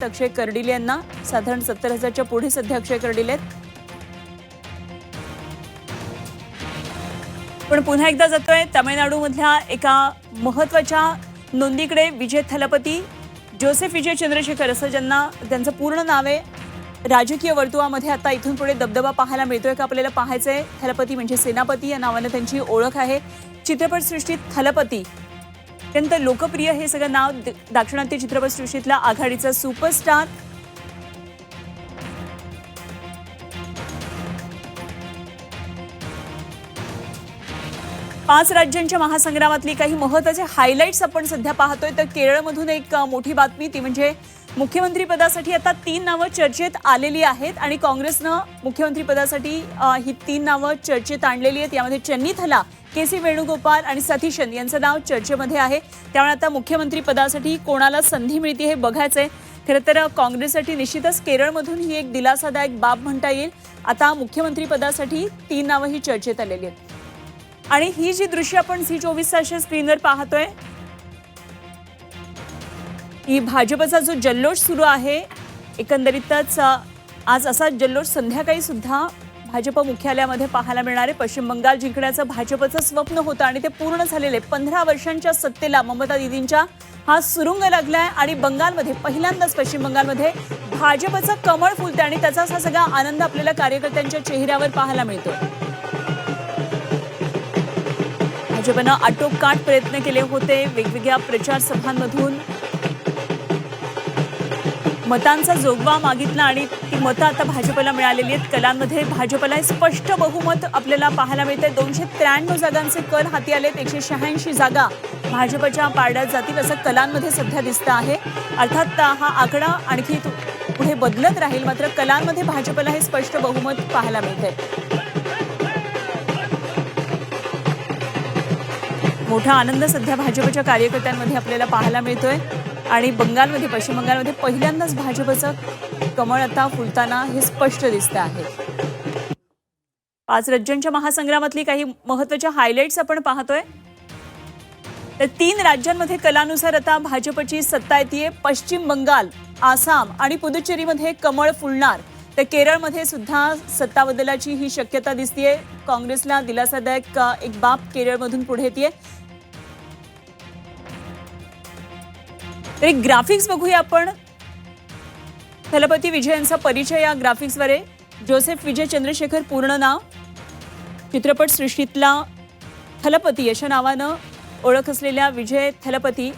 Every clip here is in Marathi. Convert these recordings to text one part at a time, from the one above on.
अक्षय कर्डिले यांना साधारण 70,000च्या पुढे सध्या अक्षय कर्डिले आहेत. पण पुन्हा एकदा जातोय तामिळनाडूमधल्या एका महत्त्वाच्या नोंदीकडे. विजय थलपती, जोसेफ विजय चंद्रशेखर असं ज्यांना त्यांचं पूर्ण नाव आहे. राजकीय वर्तुळामध्ये आता इथून पुढे दबदबा पाहायला मिळतोय का आपल्याला पाहायचंय. थलपती म्हणजे सेनापती या नावाने त्यांची ओळख आहे. चित्रपटसृष्टीत थलपती अत्यंत लोकप्रिय हे सगळं नाव. दाक्षिणात्य चित्रपटसृष्टीतला आघाडीचा सुपरस्टार. पाच राज्यांच्या महासंग्रामातली काही महत्त्वाचे हायलाइट्स आपण सध्या पाहतोय. तर केरळमधून एक मोठी बातमी ती म्हणजे मुख्यमंत्री पदासाठी आता 3 नावं चर्चेत आलेली आहेत आणि काँग्रेसनं मुख्यमंत्री पदासाठी ही 3 नावं चर्चेत आणलेली आहेत. यामध्ये चन्नीथला, के.सी. वेणुगोपाल आणि सतीशन यांचं नाव चर्चेमध्ये आहे. त्यामुळे आता मुख्यमंत्री पदासाठी कोणाला संधी मिळते हे बघायचंय. खरं तर काँग्रेससाठी निश्चितच केरळमधून ही एक दिलासादायक बाब म्हणता येईल. आता मुख्यमंत्री पदासाठी 3 नावं ही चर्चेत आलेली आहेत. आणि ही जी दृश्य आपण झी24 तासच्या स्क्रीनवर पाहतोय ही भाजपचा जो जल्लोष सुरू आहे. एकंदरीतच आज असा जल्लोष संध्याकाळी सुद्धा भाजप मुख्यालयामध्ये पाहायला मिळणार आहे. पश्चिम बंगाल जिंकण्याचं भाजपचं स्वप्न होतं आणि ते पूर्ण झालेले 15 वर्षांच्या सत्तेला ममता दीदींच्या हा सुरुंग लागलाय आणि बंगालमध्ये पहिल्यांदाच पश्चिम बंगालमध्ये भाजपचं कमळ फुलतंय आणि त्याचाच हा सगळा आनंद आपल्याला कार्यकर्त्यांच्या चेहऱ्यावर पाहायला मिळतो. भाजपनं आटोकाट प्रयत्न केले होते. वेगवेगळ्या प्रचार सभांमधून मतांचा जोगवा मागितला आणि ती मतं आता भाजपला मिळालेली आहेत. कलांमध्ये भाजपला स्पष्ट बहुमत आपल्याला पाहायला मिळते. 293 जागांचे कल हाती आलेत. 186 जागा भाजपच्या पारड्यात जातील असं कलांमध्ये सध्या दिसतं आहे. अर्थात हा आकडा आणखी पुढे बदलत राहील, मात्र कलांमध्ये भाजपला हे स्पष्ट बहुमत पाहायला मिळते. मोठा आनंद सध्या भाजपच्या कार्यकर्त्यांमध्ये आपल्याला पाहायला मिळतोय आणि बंगालमध्ये, पश्चिम बंगालमध्ये पहिल्यांदाच भाजपचं कमळ आता फुलताना हे स्पष्ट दिसतं आहे. 5 राज्यांच्या महासंग्रामातली काही महत्त्वाच्या हायलाइट्स आपण पाहतोय. तर 3 राज्यांमध्ये कलानुसार आता भाजपची सत्ता येते. पश्चिम बंगाल, आसाम आणि पुदुच्चेरीमध्ये कमळ फुलणार. तर केरळमध्ये सुद्धा सत्ता बदलाची ही शक्यता दिसतेय. काँग्रेसला दिलासादायक एक बाब केरळमधून पुढे येते. तर एक ग्राफिक्स बघूया आपण. थलपती विजय यांचा परिचय या ग्राफिक्सवर आहे. जोसेफ विजय चंद्रशेखर पूर्ण नाव. चित्रपट सृष्टीतला थलपती अशा नावानं ओळख असलेल्या विजय थलपती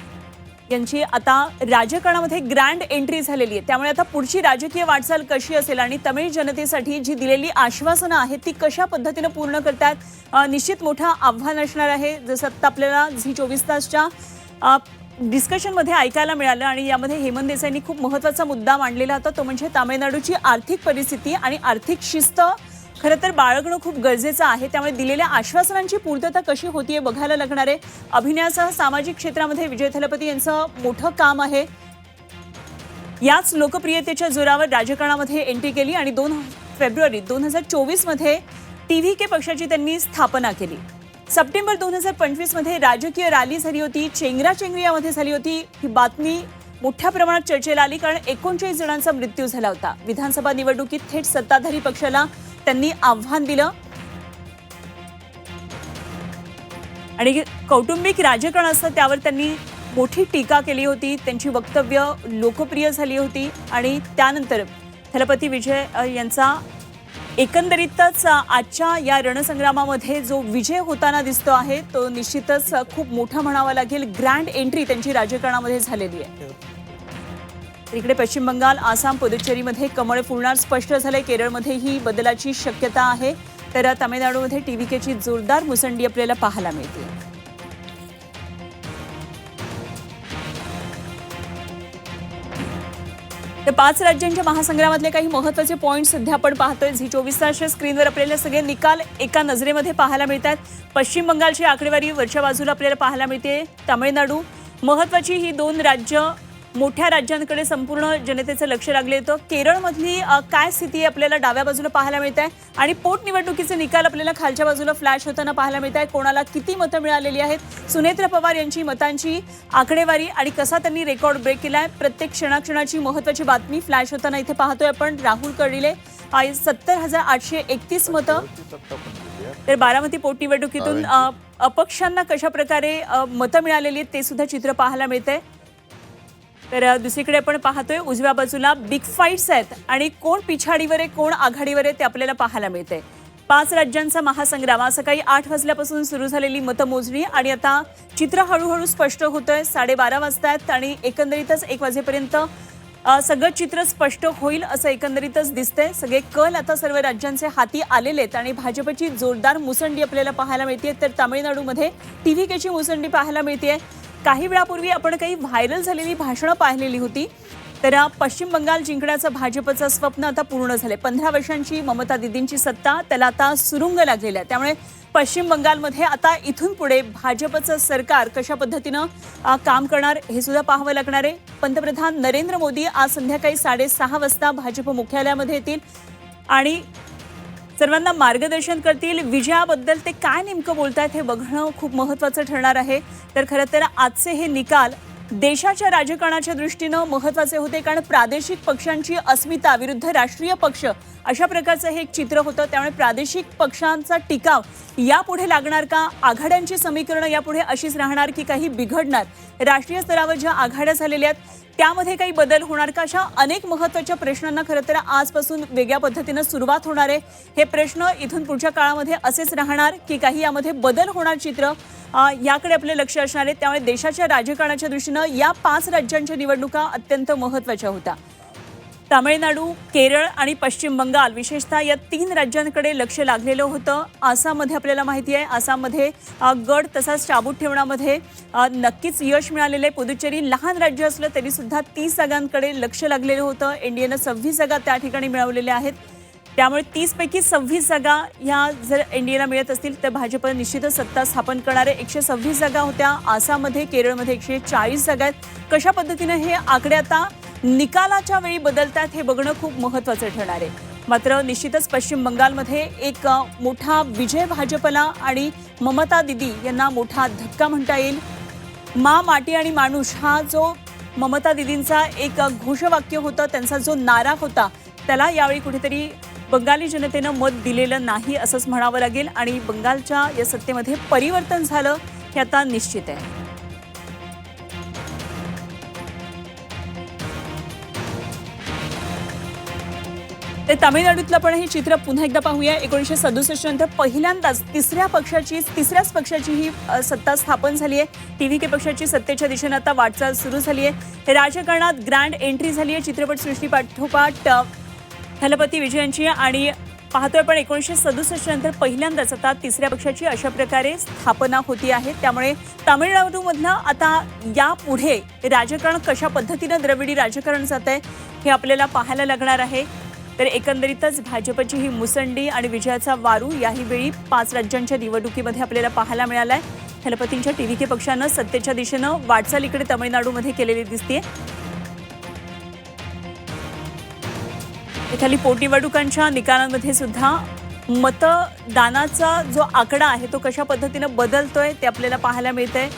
यांची आता राजकारणामध्ये ग्रँड एंट्री झालेली आहे. त्यामुळे आता पुढची राजकीय वाटचाल कशी असेल आणि तमिळ जनतेसाठी जी दिलेली आश्वासनं आहेत ती कशा पद्धतीनं पूर्ण करतात, निश्चित मोठं आव्हान असणार आहे. जसं आता आपल्याला झी24 तासच्या डिस्कशनमध्ये ऐकायला मिळालं आणि यामध्ये हेमंत देसाईंनी खूप महत्त्वाचा मुद्दा मांडलेला होता. तो म्हणजे तामिळनाडूची आर्थिक परिस्थिती आणि आर्थिक शिस्त खरं तर बाळगणं खूप गरजेचं आहे. त्यामुळे दिलेल्या आश्वासनांची पूर्तता कशी होतीये बघायला लागणार आहे. अभिनयासह सामाजिक क्षेत्रामध्ये विजय थलपती यांचं मोठं काम आहे. याच लोकप्रियतेच्या जोरावर राजकारणामध्ये एंट्री केली आणि 2 फेब्रुवारी 2024 मध्ये TVK पक्षाची त्यांनी स्थापना केली. सप्टेंबर 2025 मध्ये राजकीय रॅली झाली होती. चेंगराचेंगरी यामध्ये झाली होती. ही बातमी मोठ्या प्रमाणात चर्चेला आली कारण 39 जणांचा मृत्यू झाला होता. विधानसभा निवडणुकीत थेट सत्ताधारी पक्षाला त्यांनी आव्हान दिलं आणि कौटुंबिक राजकारण असतं त्यावर त्यांनी मोठी टीका केली होती. त्यांची वक्तव्य लोकप्रिय झाली होती आणि त्यानंतर थलपती विजय यांचा एकंदरीतच आजच्या या रणसंग्रामामध्ये जो विजय होताना दिसतो आहे तो निश्चितच खूप मोठा म्हणावा लागेल. ग्रँड एंट्री त्यांची राजकारणामध्ये झालेली आहे. इकडे पश्चिम बंगाल, आसाम, पुदुच्चेरीमध्ये कमळ फुलणार स्पष्ट झालंय. केरळमध्येही बदलाची शक्यता आहे. तर तामिळनाडूमध्ये TVKची जोरदार मुसंडी आपल्याला पाहायला मिळते. तर 5 राज्यांच्या महासंग्रामातले काही महत्त्वाचे पॉईंट सध्या आपण पाहतोय. झी24 तासच्या स्क्रीनवर आपल्याला सगळे निकाल एका नजरेमध्ये पाहायला मिळतात. पश्चिम बंगालची आकडेवारी वरच्या बाजूला आपल्याला पाहायला मिळते. तामिळनाडू महत्त्वाची ही 2 राज्य मोठ्या राज्यांकडे संपूर्ण जनतेचं लक्ष लागले होतं. केरळमधली काय स्थिती आपल्याला डाव्या बाजूला पाहायला मिळत आहे आणि पोटनिवडणुकीचे निकाल आपल्याला खालच्या बाजूला फ्लॅश होताना पाहायला मिळत आहे. कोणाला किती मतं मिळालेली आहेत, सुनेत्र पवार यांची मतांची आकडेवारी आणि कसा त्यांनी रेकॉर्ड ब्रेक केलाय, प्रत्येक क्षणाक्षणाची महत्त्वाची बातमी फ्लॅश होताना इथे पाहतोय आपण. राहुल कर्डिले 70,831 मतं. तर बारामती पोटनिवडणुकीतून अपक्षांना कशा प्रकारे मतं मिळालेली आहेत ते सुद्धा चित्र पाहायला मिळतंय. तर दुसरीकडे आपण पाहतोय उजव्या बाजूला बिग फाईट्स आहेत आणि कोण पिछाडीवर आहे कोण आघाडीवर आहे ते आपल्याला पाहायला मिळतंय. 5 राज्यांचा महासंग्राम. आज सकाळी 8 वाजल्यापासून सुरू झालेली मतमोजणी आणि आता चित्र हळूहळू स्पष्ट होतंय. 12:30 वाजतायत आणि एकंदरीतच 1 वाजेपर्यंत सगळं चित्र स्पष्ट होईल असं एकंदरीतच दिसतंय. सगळे कल आता सर्व राज्यांचे हाती आलेले आहेत आणि भाजपची जोरदार मुसंडी आपल्याला पाहायला मिळते. तर तामिळनाडूमध्ये TVKची मुसंडी पाहायला मिळते. काही वेळापूर्वी आपण काही व्हायरल झालेली भाषणं पाहिलेली होती. तर पश्चिम बंगाल जिंकण्याचं भाजपचं स्वप्न आता पूर्ण झालंय. 15 वर्षांची ममता दीदींची सत्ता त्याला आता सुरुंग लागलेला आहे. त्यामुळे पश्चिम बंगालमध्ये आता इथून पुढे भाजपचं सरकार कशा पद्धतीनं काम करणार हे सुद्धा पाहावं लागणार आहे. पंतप्रधान नरेंद्र मोदी आज संध्याकाळी 6:30 वाजता भाजप मुख्यालयामध्ये येतील आणि सर्वांना मार्गदर्शन करतील. विजयाबद्दल ते काय नेमकं बोलतायत हे बघणं खूप महत्त्वाचं ठरणार आहे. तर खरं तर आजचे हे निकाल देशाच्या राजकारणाच्या दृष्टीनं महत्त्वाचे होते, कारण प्रादेशिक पक्षांची अस्मिता विरुद्ध राष्ट्रीय पक्ष अशा प्रकारचं हे एक चित्र होतं. त्यामुळे प्रादेशिक पक्षांचा टिकाव यापुढे लागणार का, आघाड्यांची समीकरणं यापुढे अशीच राहणार की काही बिघडणार, राष्ट्रीय स्तरावर ज्या आघाड्या झालेल्या आहेत त्यामध्ये काही बदल होणार का, अशा अनेक महत्त्वाच्या प्रश्नांना खरं तर आजपासून वेगळ्या पद्धतीनं सुरुवात होणार आहे. हे प्रश्न इथून पुढच्या काळामध्ये असेच राहणार की काही यामध्ये बदल होणार चित्र, याकडे आपले लक्ष असणार आहे. त्यामुळे देशाच्या राजकारणाच्या दृष्टीनं या 5 राज्यांच्या निवडणुका अत्यंत महत्त्वाच्या होत्या. तामिळनाडू, केरळ आणि पश्चिम बंगाल विशेषतः या 3 राज्यांकडे लक्ष लागलेलं होतं. आसाममध्ये आपल्याला माहिती आहे आसाममध्ये गड तसाच चाबूत ठेवण्यामध्ये नक्कीच यश मिळालेलं आहे. पुदुच्चेरी लहान राज्य असलं तरी सुद्धा 30 जागांकडे लक्ष लागलेलं होतं. एनडीएनं 26 जागा त्या ठिकाणी मिळवलेल्या आहेत. त्यामुळे 30 पैकी 26 जागा ह्या जर एनडीएला मिळत असतील तर भाजप निश्चितच सत्ता स्थापन करणार आहे. 126 जागा होत्या आसाममध्ये, केरळमध्ये 140 जागा आहेत. कशा पद्धतीनं हे आकडे आता निकालाच्या वेळी बदलतात हे बघणं खूप महत्त्वाचं ठरणार आहे. मात्र निश्चितच पश्चिम बंगालमध्ये एक मोठा विजय भाजपला आणि ममता दीदी यांना मोठा धक्का म्हणता येईल. मा, माटी आणि माणूस हा जो ममता दीदींचा एक घोषवाक्य होतं, त्यांचा जो नारा होता, त्याला यावेळी कुठेतरी बंगाली जनतेनं मत दिलेलं नाही असंच म्हणावं लागेल आणि बंगालच्या या सत्तेमध्ये परिवर्तन झालं हे आता निश्चित आहे. ते तामिळनाडूतलं पण हे चित्र पुन्हा एकदा पाहूया. 1967 नंतर पहिल्यांदाच तिसऱ्याच पक्षाची ही सत्ता स्थापन झाली आहे. TVK पक्षाची सत्तेच्या दिशेने आता वाटचाल सुरू झाली आहे. राजकारणात ग्रँड एंट्री झाली आहे चित्रपटसृष्टी पाठोपाठ थलपती विजयांची आणि पाहतोय पण 1967 नंतर पहिल्यांदाच आता तिसऱ्या पक्षाची अशा प्रकारे स्थापना होती आहे. त्यामुळे तामिळनाडूमधनं आता यापुढे राजकारण कशा पद्धतीनं द्रविडी राजकारण जात आहे हे आपल्याला पाहायला लागणार आहे. तर एकंदरीतच भाजपची ही मुसंडी आणि विजयाचा वारू याही वेळी 5 राज्यांच्या निवडणुकीमध्ये आपल्याला पाहायला मिळाला आहे. थलपतींच्या TVK पक्षानं सत्तेच्या दिशेनं वाटचाल इकडे तामिळनाडूमध्ये केलेली दिसते. खाली पोटनिवडणुकांच्या निकालांमध्ये सुद्धा मतदानाचा जो आकडा आहे तो कशा पद्धतीनं बदलतोय ते आपल्याला पाहायला मिळतंय.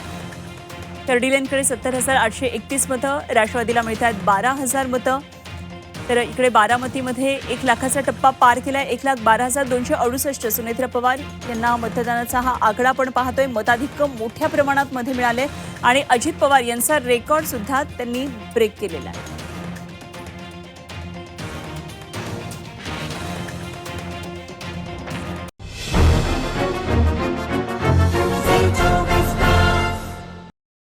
कर्डिलेंकडे 70,831 मतं, राष्ट्रवादीला मिळत आहेत 12,000 मतं. तर इकडे बारामतीमध्ये 1 लाखाचा टप्पा पार केलाय. 1,12,268 सुनेत्र पवार यांना मतदानाचा हा आकडा पण पाहतोय. मताधिक्य मोठ्या प्रमाणात मध्ये मिळाले आणि अजित पवार यांचा रेकॉर्ड सुद्धा त्यांनी ब्रेक केलेला आहे.